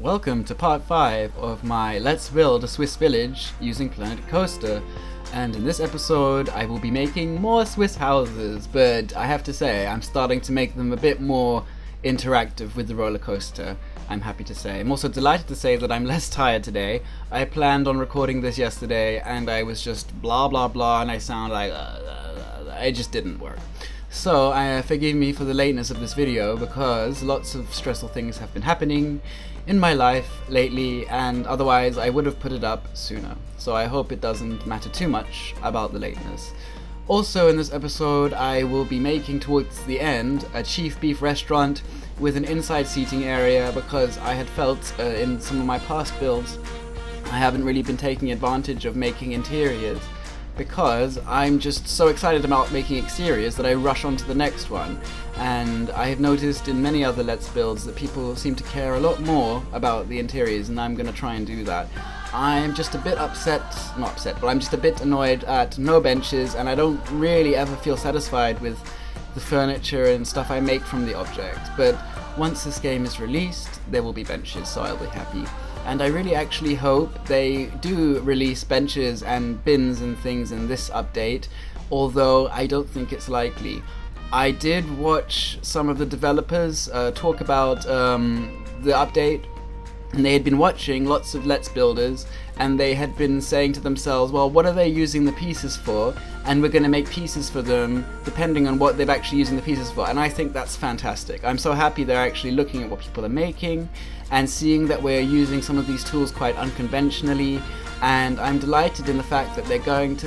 Welcome to part 5 of my Let's Build a Swiss Village using Planet Coaster, and in this episode I will be making more Swiss houses, but I have to say I'm starting to make them a bit more interactive with the roller coaster, I'm happy to say. I'm also delighted to say that I'm less tired today. I planned on recording this yesterday and I was just blah blah blah and I sound like it just didn't work. So forgive me for the lateness of this video because lots of stressful things have been happening in my life lately, and otherwise I would have put it up sooner. So I hope it doesn't matter too much about the lateness. Also in this episode I will be making towards the end a chief beef restaurant with an inside seating area because I had felt in some of my past builds I haven't really been taking advantage of making interiors, because I'm just so excited about making exteriors that I rush on to the next one. And I have noticed in many other Let's Builds that people seem to care a lot more about the interiors, and I'm going to try and do that. I'm just a bit not upset, but I'm just a bit annoyed at no benches, and I don't really ever feel satisfied with the furniture and stuff I make from the object. But once this game is released, there will be benches, so I'll be happy. And I really actually hope they do release benches and bins and things in this update, although I don't think it's likely. I did watch some of the developers talk about the update, and they had been watching lots of Let's Builders, and they had been saying to themselves, well, what are they using the pieces for? And we're going to make pieces for them depending on what they're actually using the pieces for. And I think that's fantastic. I'm so happy they're actually looking at what people are making and seeing that we're using some of these tools quite unconventionally. And I'm delighted in the fact that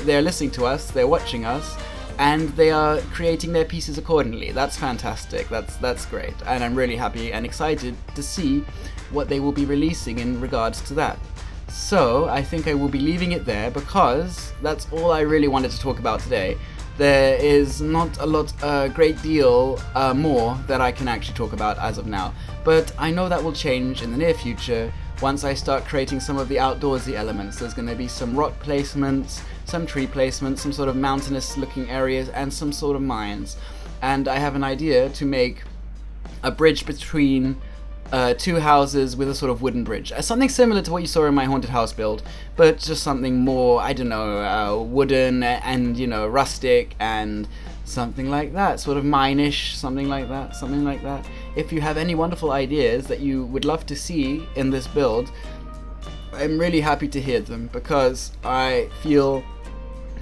they're listening to us, they're watching us, and they are creating their pieces accordingly. That's fantastic. That's great. And I'm really happy and excited to see what they will be releasing in regards to that. So I think I will be leaving it there because that's all I really wanted to talk about today. There is not a great deal more that I can actually talk about as of now, but I know that will change in the near future once I start creating some of the outdoorsy elements. There's going to be some rock placements, some tree placements, some sort of mountainous looking areas, and some sort of mines. And I have an idea to make a bridge between two houses with a sort of wooden bridge. Something similar to what you saw in my haunted house build, but just something more, I don't know, wooden and, rustic and something like that. Sort of mine-ish, something like that. If you have any wonderful ideas that you would love to see in this build, I'm really happy to hear them because I feel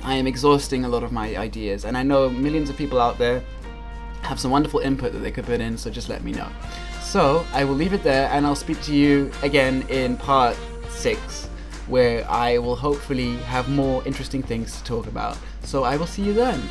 I am exhausting a lot of my ideas, and I know millions of people out there have some wonderful input that they could put in, so just let me know. So I will leave it there, and I'll speak to you again in part 6, where I will hopefully have more interesting things to talk about. So I will see you then.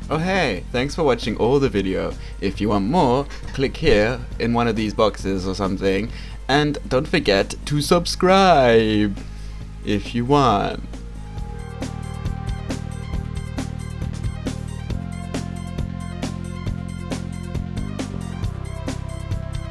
Oh hey, thanks for watching all the video. If you want more, click here in one of these boxes or something, and don't forget to subscribe if you want.